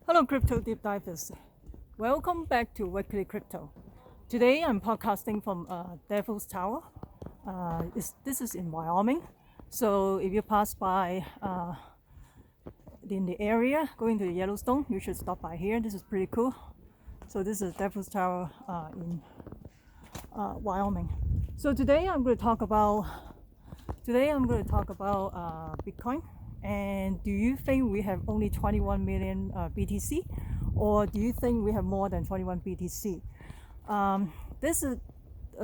Hello crypto deep divers, welcome back to Weekly Crypto. Today I'm podcasting from Devil's Tower. This is in Wyoming, so if you pass by in the area going to the Yellowstone, you should stop by here. This is pretty cool. So this is Devil's Tower in Wyoming. So today I'm going to talk about Bitcoin. And do you think we have only 21 million BTC, or do you think we have more than 21 BTC? I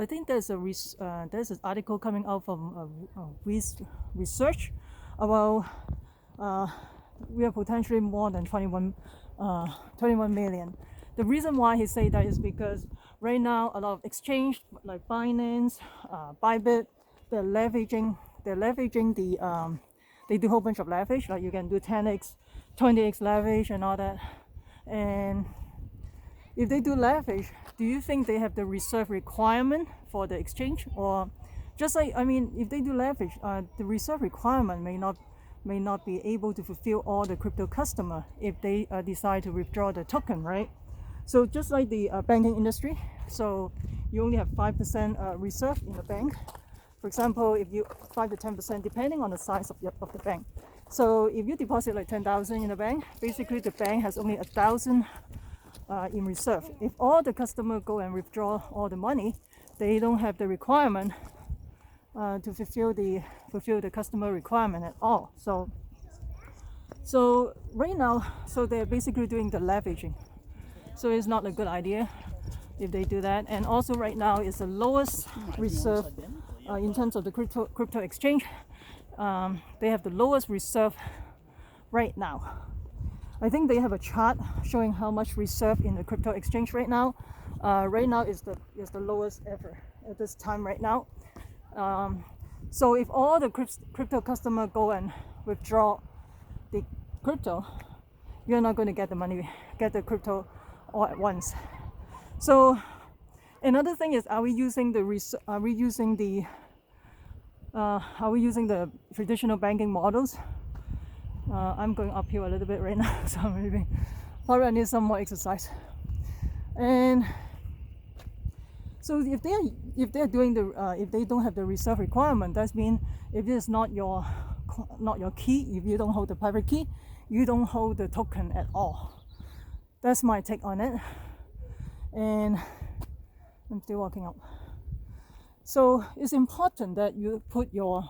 think there's an article coming out from research about we are potentially more than 21 million. The reason why he say that is because right now a lot of exchange like Binance, Bybit, they're leveraging the they do a whole bunch of leverage, like you can do 10x, 20x leverage and all that. And if they do leverage, do you think they have the reserve requirement for the exchange? Or just like, if they do leverage, the reserve requirement may not be able to fulfill all the crypto customer if they decide to withdraw the token, right? So just like the banking industry, so you only have 5% reserve in the bank. For example, if you 5 to 10%, depending on the size of the bank. So if you deposit like 10,000 in the bank, basically the bank has only 1,000 in reserve. If all the customer go and withdraw all the money, they don't have the requirement to fulfill the customer requirement at all. So right now, so they're basically doing the leveraging. So it's not a good idea if they do that. And also right now it's the lowest reserve. In terms of the crypto exchange, they have the lowest reserve right now. I think they have a chart showing how much reserve in the crypto exchange right now. Right now is the lowest ever at this time right now. So if all the crypto customer go and withdraw the crypto, you're not going to get the crypto all at once. So another thing is, are we using the traditional banking models? I'm going uphill a little bit right now, so maybe probably I need some more exercise. And so if they're doing if they don't have the reserve requirement, that means if it is not your key, if you don't hold the private key, you don't hold the token at all. That's my take on it. And I'm still walking up. So it's important that you put your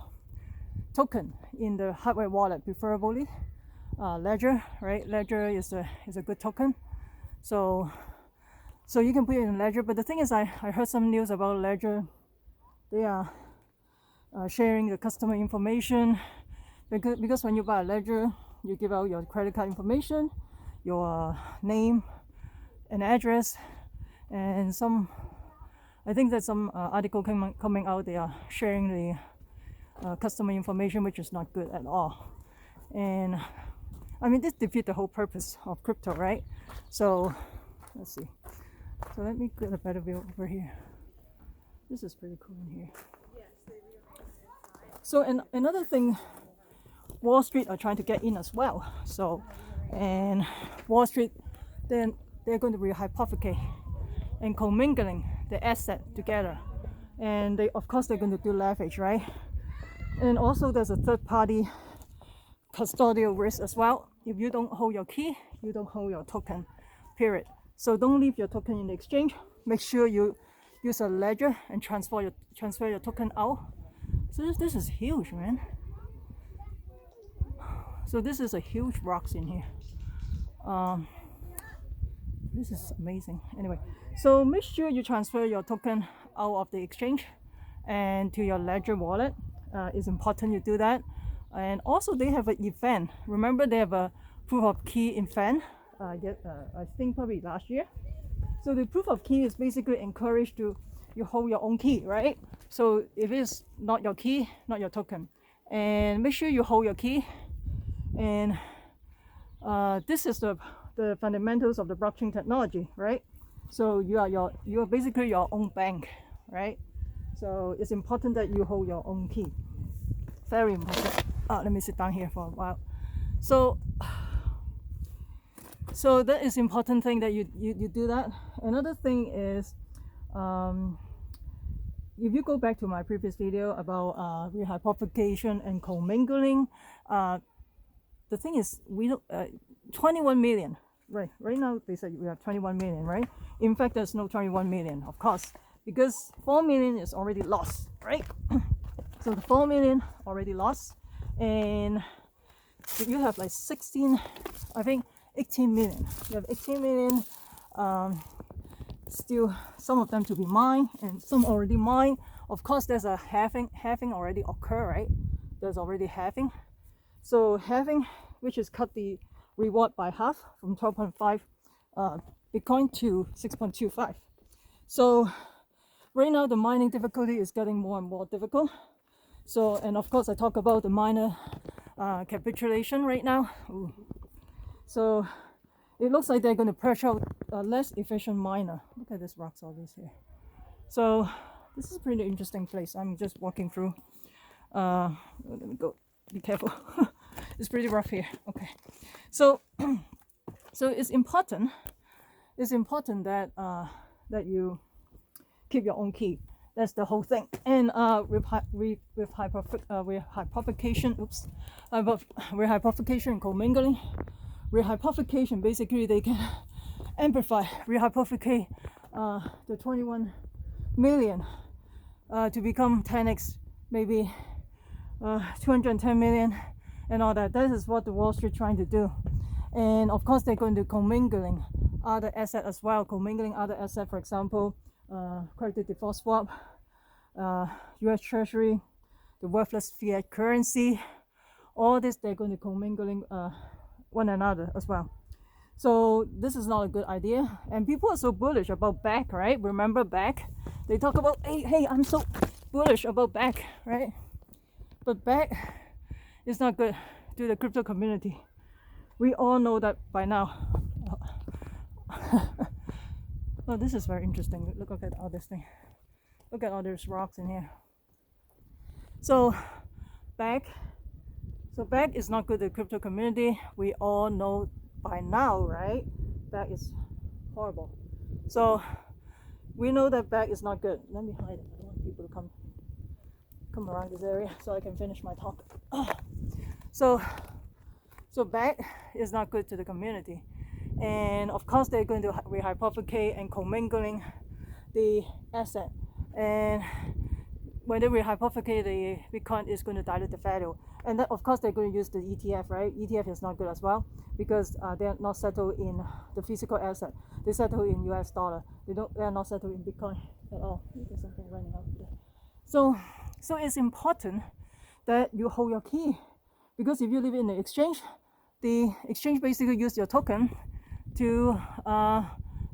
token in the hardware wallet, preferably Ledger, right? Ledger is a good token. So you can put it in Ledger. But the thing is, I heard some news about Ledger. They are sharing the customer information because when you buy a Ledger, you give out your credit card information, your name and address, and I think there's some article coming out. They are sharing the customer information, which is not good at all. And this defeats the whole purpose of crypto, right? So let's see. So let me get a better view over here. This is pretty cool in here. So another thing, Wall Street are trying to get in as well. So, and Wall Street, then they're going to be hypothecate and commingling the asset together, and of course they're going to do leverage, right? And also there's a third-party custodial risk as well. If you don't hold your key, you don't hold your token, period. So don't leave your token in the exchange. Make sure you use a ledger and transfer your token out. So this is huge, man. So this is a huge rocks in here. This is amazing. Anyway, so make sure you transfer your token out of the exchange and to your Ledger wallet. It's important you do that. And also they have an event. Remember, they have a proof of key event. I think probably last year. So the proof of key is basically encouraged to you hold your own key, right? So if it's not your key, not your token, and make sure you hold your key. And this is the fundamentals of the blockchain technology, right? So you are basically your own bank, right? So it's important that you hold your own key. Very important. Let me sit down here for a while. So So that is important thing that you do that. Another thing is, if you go back to my previous video about rehypothecation and commingling, the thing is, we don't 21 million, right now they said we have 21 million, right? In fact, there's no 21 million, of course, because 4 million is already lost, right? So the 4 million already lost, and you have like 16, I think 18 million. You have 18 million, still some of them to be mined and some already mined. Of course, there's a halving already occur, right? There's already halving. So halving, which is cut the reward by half from 12.5 Bitcoin to 6.25. So right now the mining difficulty is getting more and more difficult. So, and of course I talk about the miner capitulation right now. Ooh. So it looks like they're going to push out a less efficient miner. Look at this rocks always here. So this is a pretty interesting place. I'm just walking through. Let me go. Be careful. It's pretty rough here. Okay. So so it's important. It's important that that you keep your own key. That's the whole thing. And with hypothecation, rehypothecation and commingling. Rehypothecation, basically they can amplify, rehypothecate the 21 million to become 10x, maybe 210 million and all that. That is what the Wall Street trying to do. And of course they're going to commingling other assets as well, commingling other assets, for example, credit default swap, US Treasury, the worthless fiat currency, all this they're going to commingling one another as well. So this is not a good idea. And people are so bullish about BAC, right? Remember BAC? They talk about, hey, I'm so bullish about BAC, right? But BAC is not good to the crypto community. We all know that by now. Oh, this is very interesting. Look at all this thing. Look at all these rocks in here. So BAC is not good to the crypto community. We all know by now, right? BAC is horrible. So we know that BAC is not good. Let me hide it. I don't want people to come around this area so I can finish my talk. So BAC is not good to the community. And of course they're going to rehypothecate and commingling the asset. And when they rehypothecate, the Bitcoin is going to dilute the value. And then of course they're going to use the ETF, right? ETF is not good as well because they're not settled in the physical asset. They settle in US dollar. They're not settled in Bitcoin at all. There's something running out there. So it's important that you hold your key, because if you leave it in the exchange basically use your token to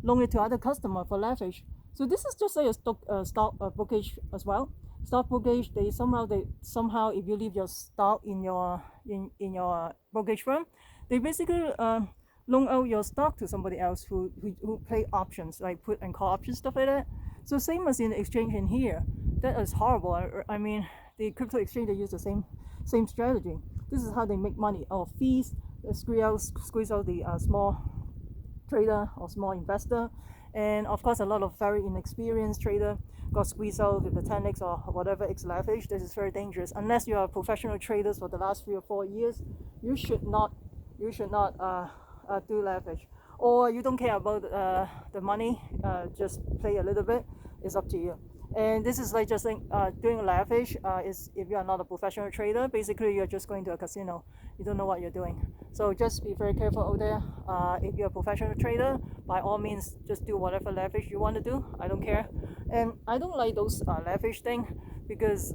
loan it to other customer for leverage. So this is just like a stock brokerage as well. Stock brokerage, they somehow if you leave your stock in your brokerage firm, they basically loan out your stock to somebody else who play options, like put and call options, stuff like that. So same as in the exchange in here. That is horrible. I mean, the crypto exchange, they use the same strategy. This is how they make money. Fees, squeeze out the small trader or small investor. And of course a lot of very inexperienced trader got squeezed out with the 10x or whatever x leverage. This is very dangerous. Unless you are professional traders for the last 3 or 4 years, you should not do leverage. Or you don't care about the money, just play a little bit. It's up to you. And this is like just like doing leverage is if you are not a professional trader, basically you're just going to a casino. You don't know what you're doing. So just be very careful out there. If you're a professional trader, by all means, just do whatever leverage you want to do. I don't care. And I don't like those leverage thing because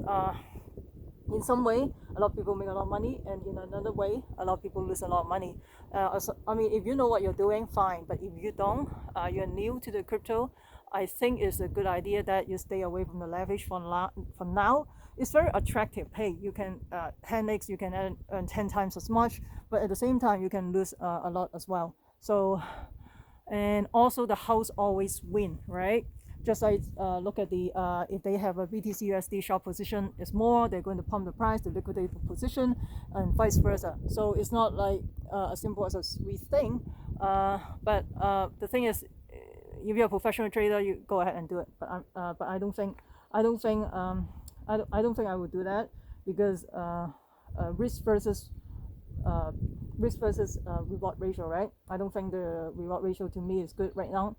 in some way, a lot of people make a lot of money, and in another way, a lot of people lose a lot of money. I mean, if you know what you're doing, fine. But if you don't, you're new to the crypto, I think it's a good idea that you stay away from the leverage for now. It's very attractive. Hey, you can 10x, you can earn 10 times as much, but at the same time, you can lose a lot as well. So, and also the house always win, right? Just like look at the if they have a BTC USD short position, it's more, they're going to pump the price to liquidate the position, and vice versa. So it's not like as simple as we think. But the thing is, if you're a professional trader, you go ahead and do it. But I don't think I don't think I don't think I would do that, because risk versus reward ratio, right? I don't think the reward ratio to me is good right now.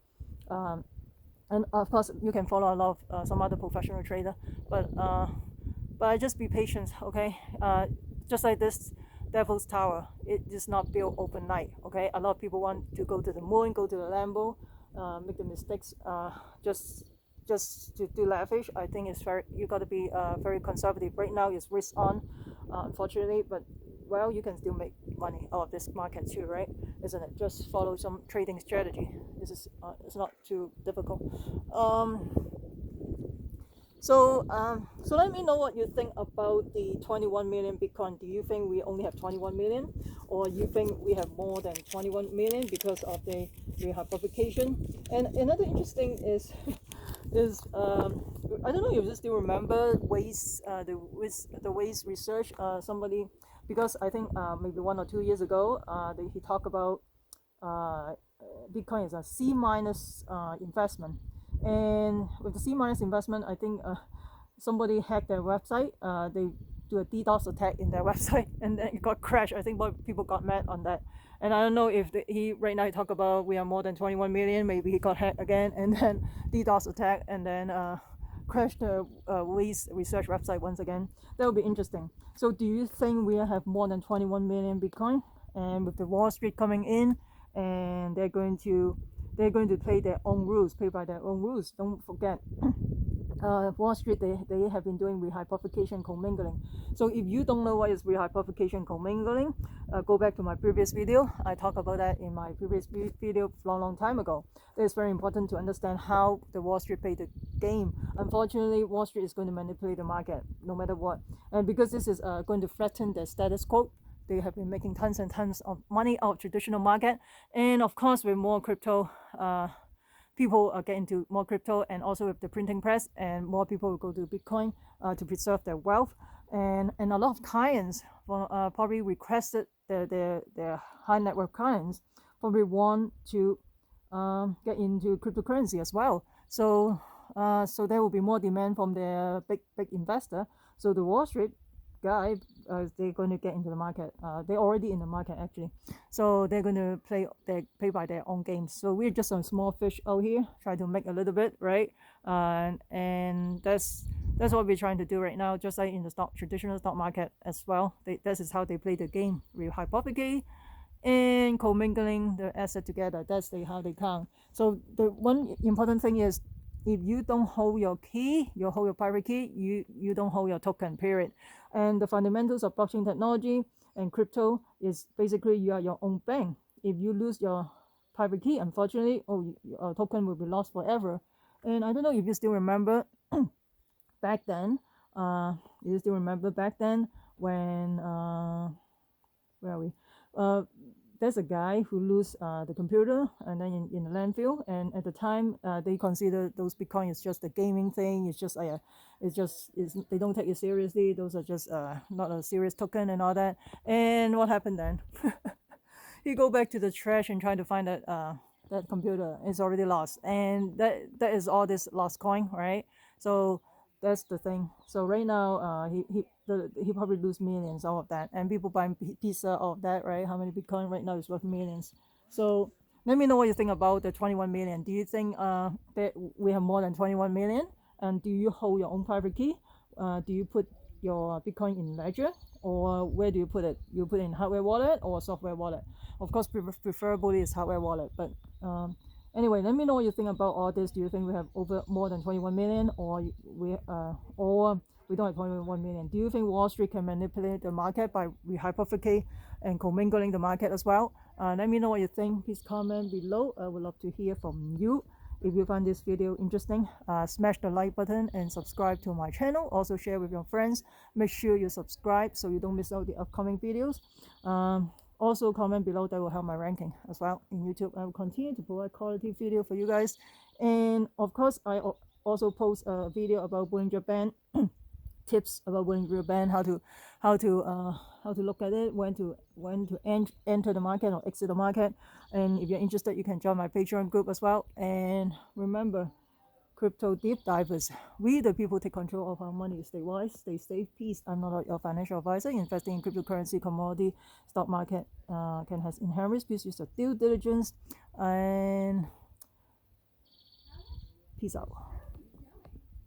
And of course, you can follow a lot of some other professional trader, but just be patient, okay? Just like this Devil's Tower, it is not built overnight, okay? A lot of people want to go to the moon, go to the Lambo, make the mistakes, just to do lavish. I think it's very, you got to be very conservative. Right now, it's risk on, unfortunately, but well, you can still make money out of this market too, right? Isn't it? Just follow some trading strategy. This is it's not too difficult. So let me know what you think about the 21 million Bitcoin. Do you think we only have 21 million, or you think we have more than 21 million because of the rehypothecation? And another interesting is I don't know if you still remember the Waze research. Somebody, because I think maybe 1 or 2 years ago, he talked about Bitcoin is a C minus investment, and with the C minus investment, I think somebody hacked their website. They do a DDoS attack in their website, and then it got crashed. I think people got mad on that. And I don't know if he right now he talk about we are more than 21 million. Maybe he got hacked again, and then DDoS attack, and then crashed the Waze research website once again. That would be interesting. So do you think we have more than 21 million Bitcoin? And with the Wall Street coming in, and they're going to play their own rules, play by their own rules. Don't forget, Wall Street, they have been doing rehypothecation commingling. So if you don't know what is rehypothecation commingling, go back to my previous video. I talked about that in my previous video long time ago. It's very important to understand how the Wall Street play the game. Unfortunately, Wall Street is going to manipulate the market no matter what. And because this is going to threaten the status quo, they have been making tons and tons of money out of traditional market. And of course, with more crypto, people get into more crypto, and also with the printing press, and more people will go to Bitcoin to preserve their wealth. And a lot of clients probably requested their high net worth clients probably want to get into cryptocurrency as well. So there will be more demand from their big investor. So the Wall Street guy, they're going to get into the market. They're already in the market actually. So they're going to play by their own games. So we're just a small fish out here, try to make a little bit, right? And that's what we're trying to do right now, just like in the traditional stock market as well. This is how they play the game, rehypothecate and commingling the asset together. That's how they count. So the one important thing is, if you don't hold your key, you hold your private key, you don't hold your token, period. And the fundamentals of blockchain technology and crypto is basically you are your own bank. If you lose your private key, unfortunately, your token will be lost forever. And I don't know if you still remember back then, when where are we? There's a guy who lose the computer, and then in the landfill, and at the time they consider those Bitcoin is just a gaming thing. It's just they don't take it seriously. Those are just not a serious token and all that. And what happened then? He go back to the trash and try to find that computer is already lost, and that is all this lost coin, right? So that's the thing. So right now, he probably lose millions out of that, and people buying pizza out of that, right? How many Bitcoin right now is worth millions? So let me know what you think about the 21 million. Do you think that we have more than 21 million? And do you hold your own private key? Do you put your Bitcoin in ledger, or where do you put it? You put it in hardware wallet or software wallet? Of course, preferably is hardware wallet, but anyway, let me know what you think about all this. Do you think we have more than 21 million, or we don't have 21 million? Do you think Wall Street can manipulate the market by rehypothecate and commingling the market as well? Let me know what you think. Please comment below. I would love to hear from you. If you find this video interesting, smash the like button and subscribe to my channel. Also share with your friends. Make sure you subscribe so you don't miss out the upcoming videos. also comment below. That will help my ranking as well in YouTube. I will continue to provide quality video for you guys, and of course I also post a video about Bollinger Band tips about Bollinger Band, how to look at it, when to enter the market or exit the market. And if you're interested, you can join my Patreon group as well. And remember, crypto deep divers, we the people take control of our money. Stay wise, stay safe, peace. I'm not your financial advisor. Investing in cryptocurrency, commodity, stock market can has inherent risks. Please use your due diligence, and peace out.